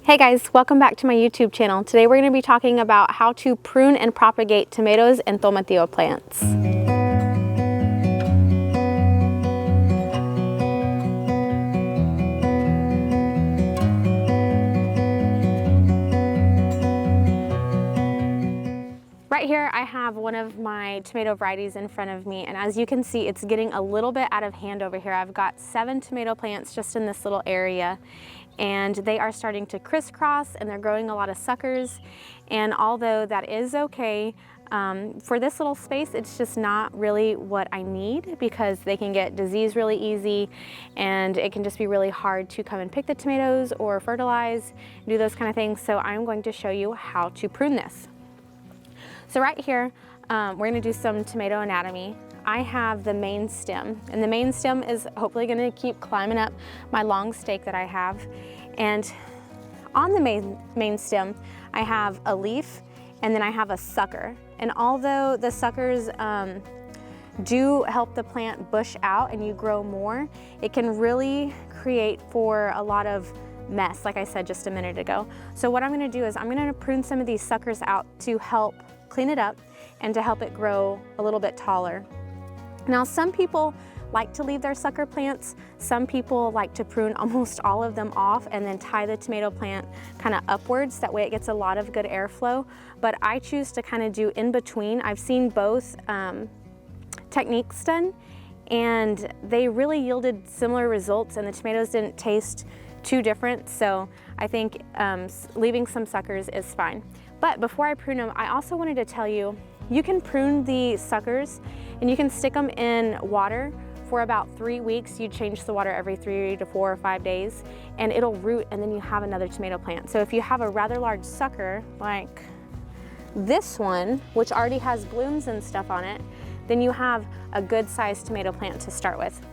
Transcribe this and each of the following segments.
Hey guys, welcome back to my YouTube channel. Today we're going to be talking about how to prune and propagate tomatoes and tomatillo plants. Right here I have one of my tomato varieties in front of me, and as you can see it's getting a little bit out of hand over here. I've got 7 tomato plants just in this little area, and they are starting to crisscross and they're growing a lot of suckers. And although that is okay, for this little space it's just not really what I need, because they can get disease really easy and it can just be really hard to come and pick the tomatoes or fertilize, do those kind of things. So I'm going to show you how to prune this. So right here, we're going to do some tomato anatomy. I have the main stem, and the main stem is hopefully going to keep climbing up my long stake that I have. And on the main stem, I have a leaf, and then I have a sucker. And although the suckers do help the plant bush out and you grow more, it can really create for a lot of mess, like I said just a minute ago. So what I'm going to do is I'm going to prune some of these suckers out to help clean it up and to help it grow a little bit taller. Now, some people like to leave their sucker plants. Some people like to prune almost all of them off and then tie the tomato plant kind of upwards. That way it gets a lot of good airflow. But I choose to kind of do in between. I've seen both techniques done, and they really yielded similar results, and the tomatoes didn't taste too different. So I think leaving some suckers is fine. But before I prune them, I also wanted to tell you, you can prune the suckers and you can stick them in water for about 3 weeks. You change the water every 3 to 4 or 5 days, and it'll root, and then you have another tomato plant. So if you have a rather large sucker like this one, which already has blooms and stuff on it, then you have a good sized tomato plant to start with.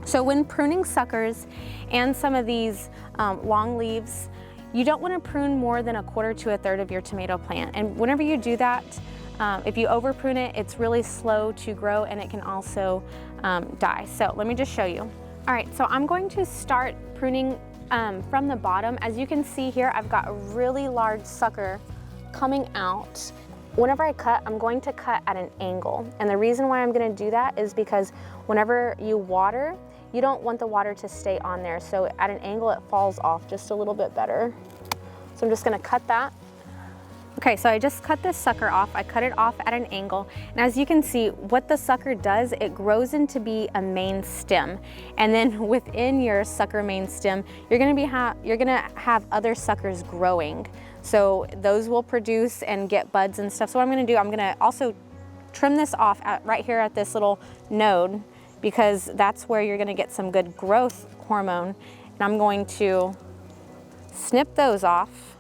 So when pruning suckers and some of these long leaves, you don't want to prune more than 1/4 to 1/3 of your tomato plant. And whenever you do that, if you over prune it, it's really slow to grow and it can also die. So let me just show you. All right, so I'm going to start pruning from the bottom. As you can see here, I've got a really large sucker coming out. Whenever I cut, I'm going to cut at an angle. And the reason why I'm going to do that is because whenever you water, you don't want the water to stay on there. So at an angle, it falls off just a little bit better. So I'm just going to cut that. Okay, so I just cut this sucker off. I cut it off at an angle. And as you can see, what the sucker does, it grows into be a main stem. And then within your sucker main stem, you're gonna have other suckers growing. So those will produce and get buds and stuff. So what I'm gonna do, I'm gonna also trim this off right here at this little node, because that's where you're gonna get some good growth hormone. And I'm going to snip those off.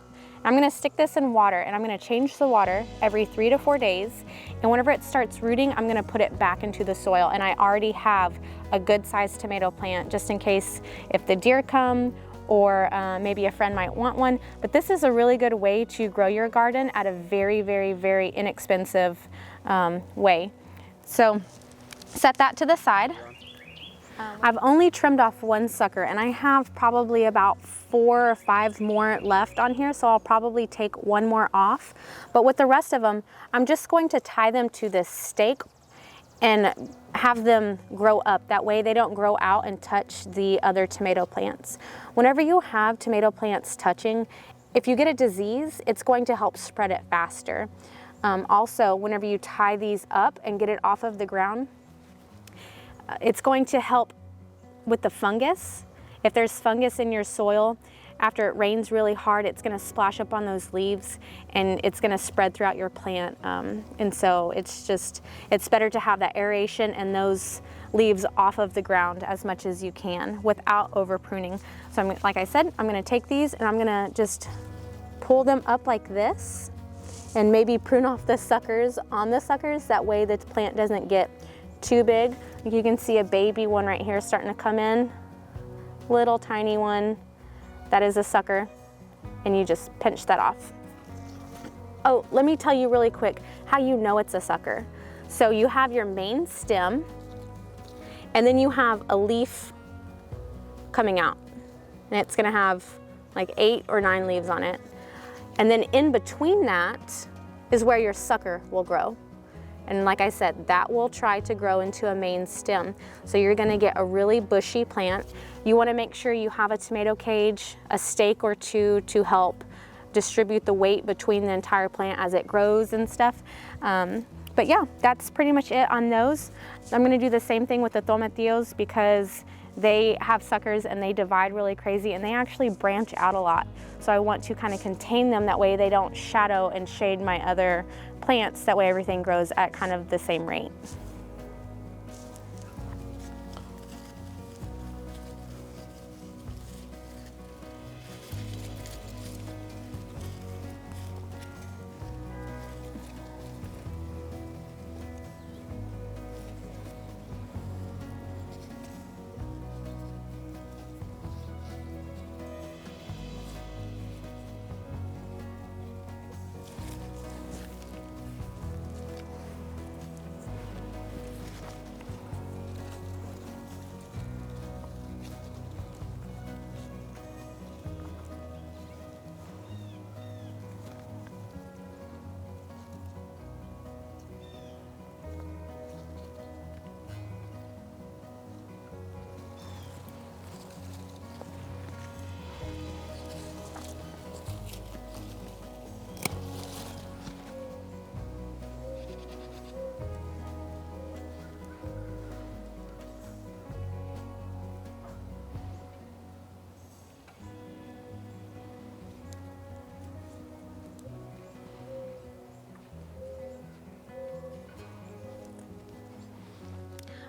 I'm gonna stick this in water, and I'm gonna change the water every 3 to 4 days. And whenever it starts rooting, I'm gonna put it back into the soil. And I already have a good sized tomato plant, just in case if the deer come or maybe a friend might want one. But this is a really good way to grow your garden at a very, very, very inexpensive way. So set that to the side. I've only trimmed off 1 sucker, and I have probably about 4 or 5 more left on here, so I'll probably take 1 more off. But with the rest of them, I'm just going to tie them to this stake and have them grow up. That way they don't grow out and touch the other tomato plants. Whenever you have tomato plants touching, if you get a disease, it's going to help spread it faster. Also, whenever you tie these up and get it off of the ground, it's going to help with the fungus. If there's fungus in your soil, after it rains really hard, it's going to splash up on those leaves and it's going to spread throughout your plant. And so it's better to have that aeration and those leaves off of the ground as much as you can without over pruning. So like I said, I'm going to take these and I'm going to just pull them up like this and maybe prune off the suckers on the suckers. That way the plant doesn't get too big. You can see a baby one right here starting to come in, little tiny one. That is a sucker, and you just pinch that off. Oh, let me tell you really quick how you know it's a sucker. So you have your main stem, and then you have a leaf coming out, and it's gonna have like 8 or 9 leaves on it. And then in between that is where your sucker will grow. And like I said, that will try to grow into a main stem. So you're gonna get a really bushy plant. You wanna make sure you have a tomato cage, a stake or two to help distribute the weight between the entire plant as it grows and stuff. But yeah, that's pretty much it on those. I'm gonna do the same thing with the tomatillos because they have suckers and they divide really crazy and they actually branch out a lot. So I want to kind of contain them, that way they don't shadow and shade my other plants, that way everything grows at kind of the same rate.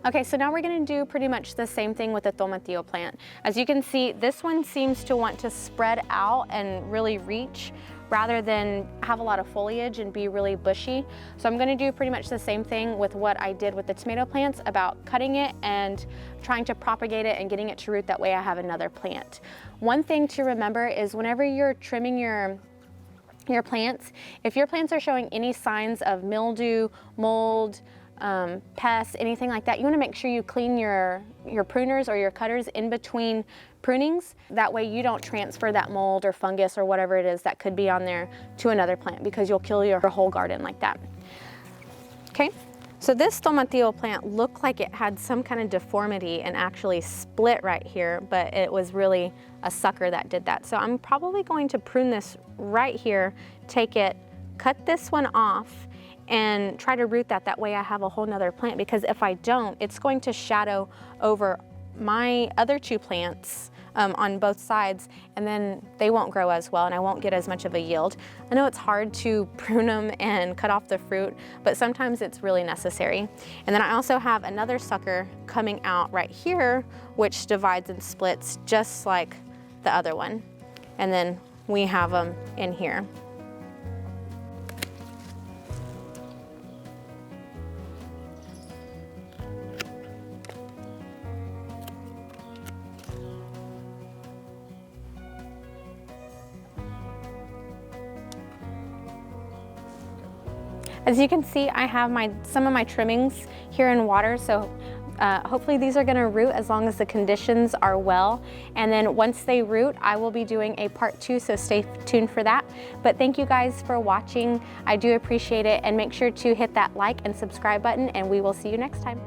Okay, so now we're gonna do pretty much the same thing with the tomatillo plant. As you can see, this one seems to want to spread out and really reach rather than have a lot of foliage and be really bushy. So I'm gonna do pretty much the same thing with what I did with the tomato plants, about cutting it and trying to propagate it and getting it to root, that way I have another plant. One thing to remember is whenever you're trimming your plants, if your plants are showing any signs of mildew, mold, pests, anything like that, you want to make sure you clean your pruners or your cutters in between prunings. That way you don't transfer that mold or fungus or whatever it is that could be on there to another plant, because you'll kill your whole garden like that. Okay, so this tomatillo plant looked like it had some kind of deformity and actually split right here, but it was really a sucker that did that. So I'm probably going to prune this right here, take it, cut this one off, and try to root that. That way I have a whole nother plant, because if I don't, it's going to shadow over my other 2 plants on both sides, and then they won't grow as well and I won't get as much of a yield. I know it's hard to prune them and cut off the fruit, but sometimes it's really necessary. And then I also have another sucker coming out right here, which divides and splits just like the other one. And then we have them in here. As you can see, I have some of my trimmings here in water, so hopefully these are gonna root as long as the conditions are well. And then once they root, I will be doing a part 2, so stay tuned for that. But thank you guys for watching. I do appreciate it, and make sure to hit that like and subscribe button, and we will see you next time.